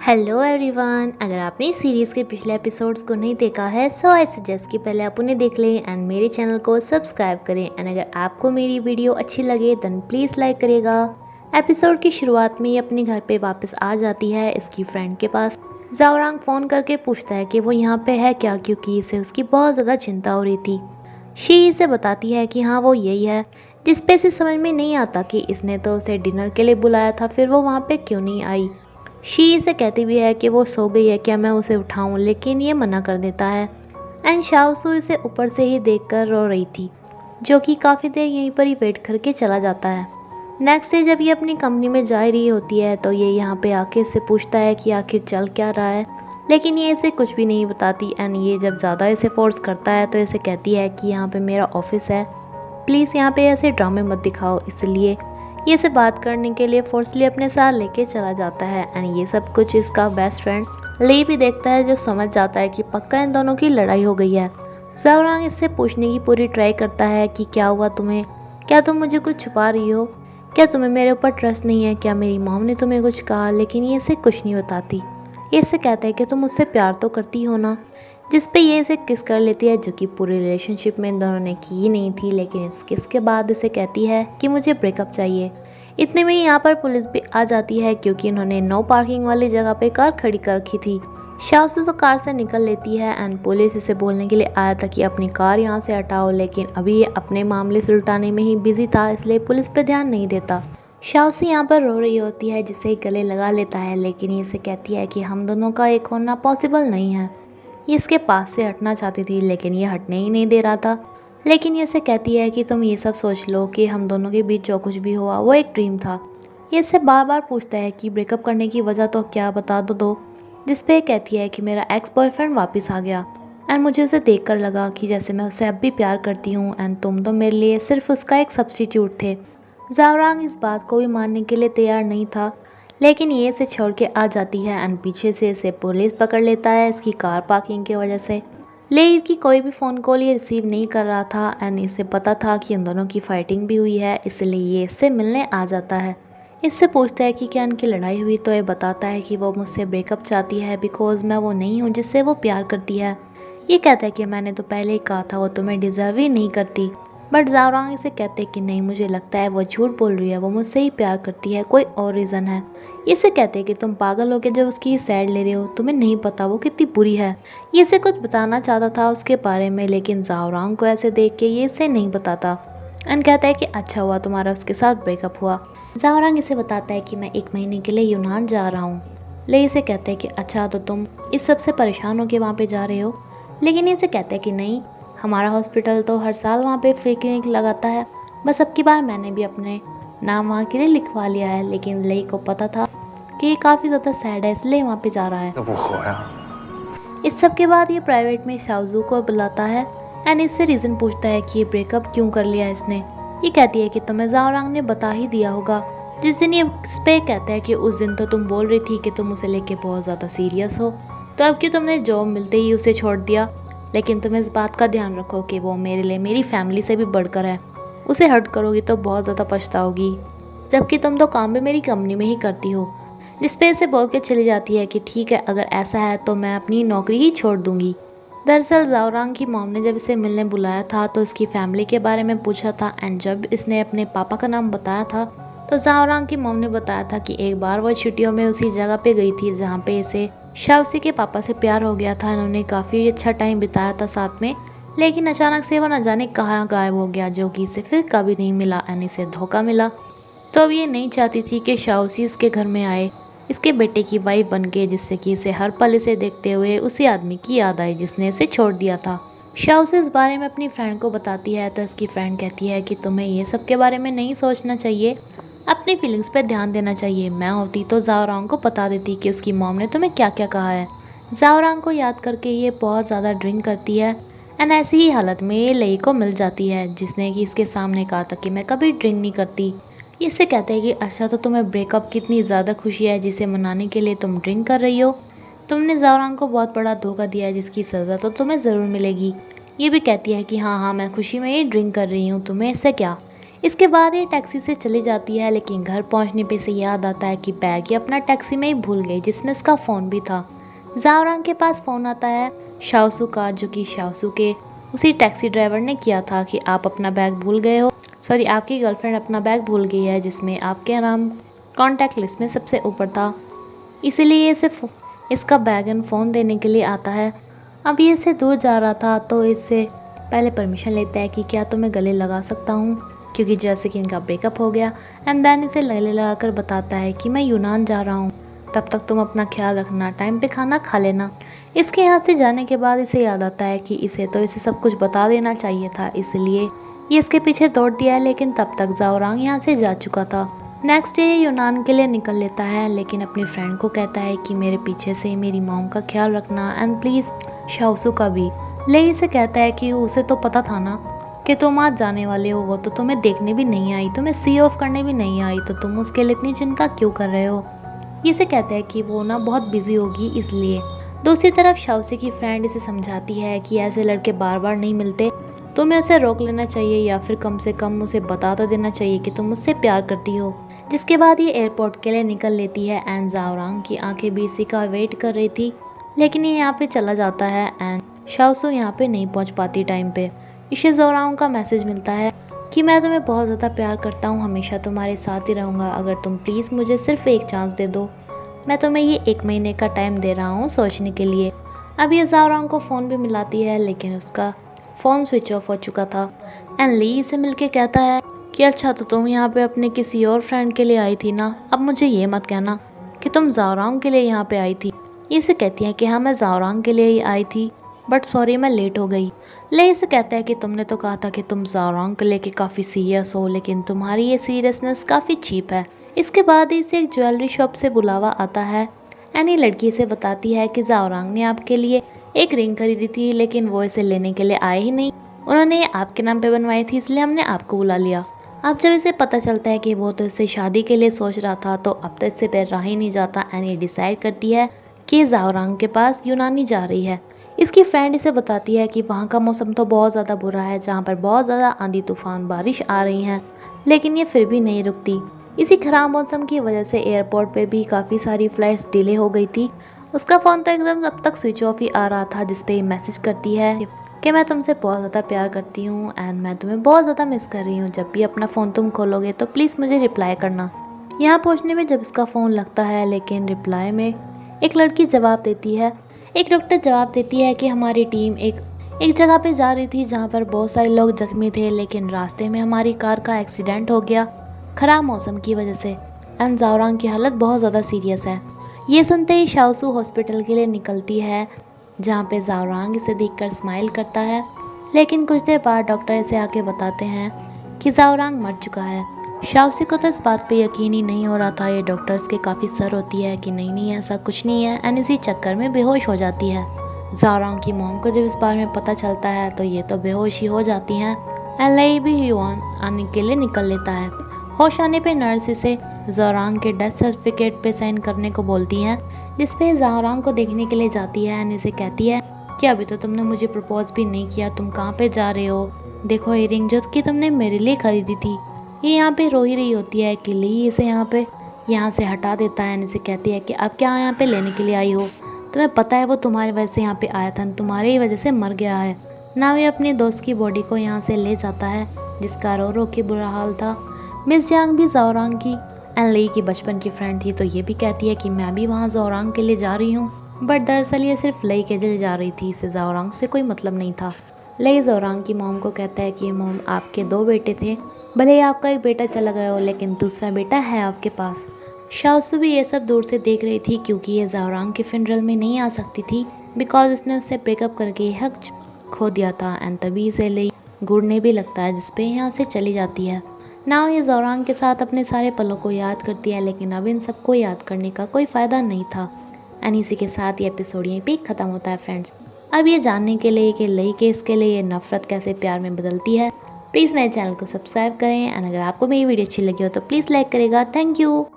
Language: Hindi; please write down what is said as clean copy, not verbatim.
हेलो एवरीवन, अगर आपने इस सीरीज़ के पिछले एपिसोड्स को नहीं देखा है सो आई सजेस्ट कि पहले आप उन्हें देख लें एंड मेरे चैनल को सब्सक्राइब करें। एंड अगर आपको मेरी वीडियो अच्छी लगे देन प्लीज़ लाइक करिएगा। एपिसोड की शुरुआत में ये अपने घर पे वापस आ जाती है इसकी फ्रेंड के पास। जाओरांग फ़ोन करके पूछता है कि वो यहाँ पे है क्या, क्योंकि इसे उसकी बहुत ज़्यादा चिंता हो रही थी। शी इसे बताती है कि हाँ वो यही है, जिस पे इसे समझ में नहीं आता कि इसने तो उसे डिनर के लिए बुलाया था, फिर वो वहाँ पे क्यों नहीं आई। शी इसे कहती भी है कि वो सो गई है, क्या मैं उसे उठाऊं, लेकिन ये मना कर देता है। एंड शाओसू इसे ऊपर से ही देखकर रो रही थी, जो कि काफ़ी देर यहीं पर ही वेट करके चला जाता है। नेक्स्ट डे जब ये अपनी कंपनी में जा रही होती है तो ये यहाँ पे आके इससे पूछता है कि आखिर चल क्या रहा है, लेकिन ये इसे कुछ भी नहीं बताती। एंड ये जब ज़्यादा इसे फोर्स करता है तो इसे कहती है कि यहाँ पे मेरा ऑफिस है, प्लीज़ यहाँ पे ऐसे ड्रामे मत दिखाओ। इसलिए ये इसे बात करने के लिए फोर्सली अपने साथ लेके चला जाता है। एंड ये सब कुछ इसका बेस्ट फ्रेंड ले भी देखता है, जो समझ जाता है कि पक्का इन दोनों की लड़ाई हो गई है। जाओरांग इससे पूछने की पूरी ट्राई करता है कि क्या हुआ तुम्हें, क्या तुम मुझे कुछ छुपा रही हो, क्या तुम्हें मेरे ऊपर ट्रस्ट नहीं है, क्या मेरी मॉम ने तुम्हें कुछ कहा, लेकिन ये इसे कुछ नहीं बताती। ये इसे कहता है कि तुम मुझसे प्यार तो करती हो ना, जिस पे ये इसे किस कर लेती है, जो कि पूरी रिलेशनशिप में इन दोनों ने की ही नहीं थी। लेकिन इस किस के बाद इसे कहती है कि मुझे ब्रेकअप चाहिए। इतने में यहाँ पर पुलिस भी आ जाती है, क्योंकि इन्होंने नो पार्किंग वाली जगह पे कार खड़ी कर रखी थी। शाओसू तो कार से निकल लेती है एंड पुलिस इसे बोलने के लिए आया था कि अपनी कार यहाँ से हटाओ, लेकिन अभी ये अपने मामले सुलटाने में ही बिजी था, इसलिए पुलिस पे ध्यान नहीं देता। शाओसू यहाँ पर रो रही होती है, जिसे गले लगा लेता है, लेकिन ये इसे कहती है कि हम दोनों का एक होना पॉसिबल नहीं है। ये इसके पास से हटना चाहती थी, लेकिन ये हटने ही नहीं दे रहा था। लेकिन ये इसे कहती है कि तुम ये सब सोच लो कि हम दोनों के बीच जो कुछ भी हुआ वो एक ड्रीम था। ये इससे बार बार पूछता है कि ब्रेकअप करने की वजह तो क्या, बता दो। जिस पे कहती है कि मेरा एक्स बॉयफ्रेंड वापस आ गया एंड मुझे उसे देखकर लगा कि जैसे मैं उसे अब भी प्यार करती हूँ एंड तुम तो मेरे लिए सिर्फ उसका एक सब्स्टिट्यूट थे। जाओरांग इस बात को भी मानने के लिए तैयार नहीं था, लेकिन ये इसे छोड़ के आ जाती है एंड पीछे से इसे पुलिस पकड़ लेता है इसकी कार पार्किंग की वजह से। लेव की कोई भी फ़ोन कॉल ये रिसीव नहीं कर रहा था एंड इसे पता था कि इन दोनों की फाइटिंग भी हुई है, इसलिए ये इससे मिलने आ जाता है। इससे पूछता है कि क्या इनकी लड़ाई हुई, तो ये बताता है कि वो मुझसे ब्रेकअप चाहती है बिकॉज मैं वो नहीं हूँ जिससे वो प्यार करती है। ये कहता है कि मैंने तो पहले ही कहा था वो तुम्हें डिज़र्व ही नहीं करती। बट जाओरांग इसे कहते हैं कि नहीं, मुझे लगता है वो झूठ बोल रही है, वो मुझसे ही प्यार करती है, कोई और रीज़न है। इसे कहते हैं कि तुम पागल हो के जब उसकी साइड ले रहे हो, तुम्हें नहीं पता वो कितनी बुरी है। ये इसे कुछ बताना चाहता था उसके बारे में, लेकिन जाओरांग को ऐसे देख के ये इसे नहीं बताता एंड कहता है कि अच्छा हुआ तुम्हारा उसके साथ ब्रेकअप हुआ। जाओरांग इसे बताता है कि मैं 1 महीने के लिए यूनान जा रहा हूँ। ले इसे कहते हैं कि अच्छा तो तुम इस सब से परेशान हो के वहाँ पे जा रहे हो, लेकिन इसे कहते हैं कि नहीं, हमारा हॉस्पिटल तो हर साल वहाँ पे फ्री क्लिनिक लगाता है, बस अब की बार मैंने भी अपने नाम वहाँ के लिए लिखवा लिया है। लेकिन ले को पता था कि ये काफ़ी ज़्यादा सैड है, इसलिए वहाँ पे जा रहा है। 这不活呀！ इस सब के बाद ये प्राइवेट में शाओजू को बुलाता है एंड इससे रीज़न पूछता है कि ये ब्रेकअप क्यों कर लिया इसने। ये कहती है कि तुम्हें जाओरांग ने बता ही दिया होगा। जिस दिन ये इस पे कहता है कि उस दिन तो तुम बोल रही थी कि तुम उसे लेके बहुत ज़्यादा सीरियस हो, तो अब क्यों तुमने जॉब मिलते ही उसे छोड़ दिया। लेकिन तुम इस बात का ध्यान रखो कि वो मेरे लिए मेरी फैमिली से भी बढ़कर है, उसे हर्ट करोगी तो बहुत ज़्यादा पछताओगी, जबकि तुम तो काम भी मेरी कंपनी में ही करती हो। जिस पे इसे बोल के चली जाती है कि ठीक है, अगर ऐसा है तो मैं अपनी नौकरी ही छोड़ दूंगी। दरअसल जाओरांग की मॉम ने जब इसे मिलने बुलाया था तो इसकी फैमिली के बारे में पूछा था एंड जब इसने अपने पापा का नाम बताया था तो जाओरांग की मॉम ने बताया था कि एक बार वो छुट्टियों में उसी जगह पे गई थी जहाँ पे इसे शाओसी के पापा से प्यार हो गया था। इन्होंने काफ़ी अच्छा टाइम बिताया था साथ में, लेकिन अचानक से वो न जाने कहाँ गायब हो गया, जो कि इसे फिर कभी नहीं मिला एंड इसे धोखा मिला। तो अब ये नहीं चाहती थी कि शाओसी इसके घर में आए इसके बेटे की वाइफ बन के, जिससे कि इसे हर पल इसे देखते हुए उसी आदमी की याद आई जिसने इसे छोड़ दिया था। शाओसी इस बारे में अपनी फ्रेंड को बताती है तो इसकी फ्रेंड कहती है कि तुम्हें ये सब के बारे में नहीं सोचना चाहिए, अपनी फीलिंग्स पे ध्यान देना चाहिए। मैं होती तो जाओरांग को बता देती कि उसकी मॉम ने तुम्हें क्या क्या कहा है। जाओरांग को याद करके ये बहुत ज़्यादा ड्रिंक करती है एंड ऐसी ही हालत में ये लई को मिल जाती है, जिसने कि इसके सामने कहा था कि मैं कभी ड्रिंक नहीं करती। इससे कहते हैं कि अच्छा तो तुम्हें ब्रेकअप की इतनी ज़्यादा खुशी है जिसे मनाने के लिए तुम ड्रिंक कर रही हो। तुमने जाओरांग को बहुत बड़ा धोखा दिया है जिसकी सज़ा तो तुम्हें ज़रूर मिलेगी। ये भी कहती है कि हाँ हाँ मैं खुशी में ही ड्रिंक कर रही हूँ, तुम्हें इससे क्या। इसके बाद ये टैक्सी से चली जाती है, लेकिन घर पहुंचने पे से याद आता है कि बैग ये अपना टैक्सी में ही भूल गई, जिसमें उसका फ़ोन भी था। ज़ाओरांग के पास फ़ोन आता है शाओसू का, जो कि शाओसू के उसी टैक्सी ड्राइवर ने किया था कि आप अपना बैग भूल गए हो, सॉरी आपकी गर्लफ्रेंड अपना बैग भूल गई है, जिसमें आपके नाम कॉन्टैक्ट लिस्ट में सबसे ऊपर था। इसीलिए इसे इसका बैग एंड फ़ोन देने के लिए आता है। अब ये इससे दूर जा रहा था तो इससे पहले परमिशन लेता है कि क्या तुम्हें गले लगा सकता हूँ, क्योंकि जैसे कि इनका ब्रेकअप हो गया। एंड देन इसे गले लगाकर बताता है कि मैं यूनान जा रहा हूँ, तब तक तुम अपना ख्याल रखना, टाइम पे खाना खा लेना। इसके यहाँ से जाने के बाद इसे याद आता है कि इसे सब कुछ बता देना चाहिए था, इसलिए ये इसके पीछे दौड़ दिया है, लेकिन तब तक ज़ाओरांग यहाँ से जा चुका था। नेक्स्ट डे ये यूनान के लिए निकल लेता है, लेकिन अपनी फ्रेंड को कहता है कि मेरे पीछे से मेरी मॉम का ख्याल रखना एंड प्लीज़ शाओसू का भी। लेई से कहता है कि उसे तो पता था ना कि तुम आज जाने वाले हो, वो तो तुम्हें देखने भी नहीं आई, तुम्हें सी ऑफ करने भी नहीं आई, तो तुम उसके लिए इतनी चिंता क्यों कर रहे हो। ये से कहता है कि वो ना बहुत बिजी होगी इसलिए। दूसरी तरफ शाओसी की फ्रेंड इसे समझाती है कि ऐसे लड़के बार बार नहीं मिलते, तुम्हें उसे रोक लेना चाहिए या फिर कम से कम उसे बता तो देना चाहिए कि तुम उससे प्यार करती हो। जिसके बाद ये एयरपोर्ट के लिए निकल लेती है एंड ज़ाओरांग की आंखें भी इसी का वेट कर रही थी, लेकिन ये यहाँ पे चला जाता है एंड शाओसू यहाँ पे नहीं पहुँच पाती टाइम पे। इसे ज़ाओरांग का मैसेज मिलता है कि मैं तुम्हें बहुत ज़्यादा प्यार करता हूँ, हमेशा तुम्हारे साथ ही रहूँगा, अगर तुम प्लीज़ मुझे सिर्फ एक चांस दे दो, मैं तुम्हें ये 1 महीने का टाइम दे रहा हूँ सोचने के लिए। अब ये ज़ाओरांग को फ़ोन भी मिलाती है, लेकिन उसका फ़ोन स्विच ऑफ हो चुका था। एंड ली से मिलके कहता है कि अच्छा तो तुम यहाँ पे अपने किसी और फ्रेंड के लिए आई थी ना, अब मुझे ये मत कहना कि तुम ज़ाओरांग के लिए यहाँ पे आई थी। ये से कहती है कि हाँ मैं ज़ाओरांग के लिए ही आई थी, बट सॉरी मैं लेट हो गई। ले इसे कहता है कि तुमने तो कहा था कि तुम ज़ाओरांग को लेके काफ़ी सीरियस हो, लेकिन तुम्हारी ये सीरियसनेस काफ़ी चीप है। इसके बाद इसे एक ज्वेलरी शॉप से बुलावा आता है एंड ये लड़की से बताती है कि ज़ाओरांग ने आपके लिए एक रिंग खरीदी थी, लेकिन वो इसे लेने के लिए आए ही नहीं, उन्होंने ये आपके नाम पे बनवाई थी, इसलिए हमने आपको बुला लिया। अब जब इसे पता चलता है कि वो तो इससे शादी के लिए सोच रहा था, तो अब तो इससे पैर रहा ही नहीं जाता एंड ये डिसाइड करती है कि ज़ाओरांग के पास यूनानी जा रही है। इसकी फ्रेंड इसे बताती है कि वहाँ का मौसम तो बहुत ज़्यादा बुरा है, जहाँ पर बहुत ज़्यादा आंधी तूफान बारिश आ रही हैं, लेकिन ये फिर भी नहीं रुकती। इसी खराब मौसम की वजह से एयरपोर्ट पे भी काफ़ी सारी फ़्लाइट्स डिले हो गई थी। उसका फ़ोन तो एकदम अब तक स्विच ऑफ ही आ रहा था, जिसपे ये मैसेज करती है कि मैं तुमसे बहुत ज़्यादा प्यार करती हूँ एंड मैं तुम्हें बहुत ज़्यादा मिस कर रही हूँ, जब भी अपना फ़ोन तुम खोलोगे तो प्लीज़ मुझे रिप्लाई करना। यहाँ पहुँचने में जब इसका फ़ोन लगता है, लेकिन रिप्लाई में एक लड़की जवाब देती है, एक डॉक्टर जवाब देती है कि हमारी टीम एक जगह पे जा रही थी जहाँ पर बहुत सारे लोग जख्मी थे, लेकिन रास्ते में हमारी कार का एक्सीडेंट हो गया खराब मौसम की वजह से एंड ज़ाओरांग की हालत बहुत ज़्यादा सीरियस है। ये सुनते ही शाओसू हॉस्पिटल के लिए निकलती है, जहाँ पे ज़ाओरांग इसे देखकर स्माइल करता है, लेकिन कुछ देर बाद डॉक्टर इसे आके बताते हैं कि ज़ाओरांग मर चुका है। शाओसी को तो इस बात पे यकीन ही नहीं हो रहा था, ये डॉक्टर्स के काफ़ी सर होती है कि नहीं ऐसा कुछ नहीं है, एंड इसी चक्कर में बेहोश हो जाती है। ज़ाओरांग की मॉम को जब इस बारे में पता चलता है तो ये तो बेहोश ही हो जाती हैं एंड लेई भी ह्यूआन आने के लिए निकल लेता है। होश आने पे नर्स इसे ज़ाओरांग के डेथ सर्टिफिकेट पे साइन करने को बोलती हैं, जिसपे ज़ाओरांग को देखने के लिए जाती है एंड इसे कहती है कि अभी तो तुमने मुझे प्रपोज भी नहीं किया, तुम कहाँ पे जा रहे हो, देखो इयरिंग जो कि तुमने मेरे लिए खरीदी थी। ये यहाँ पे रो ही रही होती है कि ली इसे यहाँ से हटा देता है एंड इसे कहती है कि अब क्या यहाँ पे लेने के लिए आई हो, तुम्हें पता है वो तुम्हारी वजह से यहाँ पे आया था, तुम्हारी ही वजह से मर गया है ना। ये अपने दोस्त की बॉडी को यहाँ से ले जाता है, जिसका रो रो के बुरा हाल था। मिस जांग भी ज़ाओरांग की एंड ली की बचपन की फ्रेंड थी, तो ये भी कहती है कि मैं भी वहाँ ज़ाओरांग के लिए जा रही हूँ, बट दरअसल ये सिर्फ लई के लिए जा रही थी, इसे ज़ाओरांग से कोई मतलब नहीं था। लई ज़ाओरांग की मॉम को कहता है कि मॉम आपके 2 बेटे थे, भले ही आपका एक बेटा चला गया हो, लेकिन दूसरा बेटा है आपके पास। शाओसू भी ये सब दूर से देख रही थी, क्योंकि ये ज़ाओरांग के फ्यूनरल में नहीं आ सकती थी, बिकॉज उसने उससे ब्रेकअप करके हक खो दिया था एंड तभी इसे लई घूरने भी लगता है, जिसपे यहाँ से चली जाती है। ना ये ज़ाओरांग के साथ अपने सारे पलों को याद करती है, लेकिन अब इन सबको याद करने का कोई फ़ायदा नहीं था। एंड इसी के साथ ये एपिसोड यहीं पे ख़त्म होता है फ्रेंड्स। अब ये जानने के लिए कि लई के इसके लिए ये नफ़रत कैसे प्यार में बदलती है, प्लीज़ मेरे चैनल को सब्सक्राइब करें एंड अगर आपको मेरी वीडियो अच्छी लगी हो तो प्लीज़ लाइक करेगा। Thank you.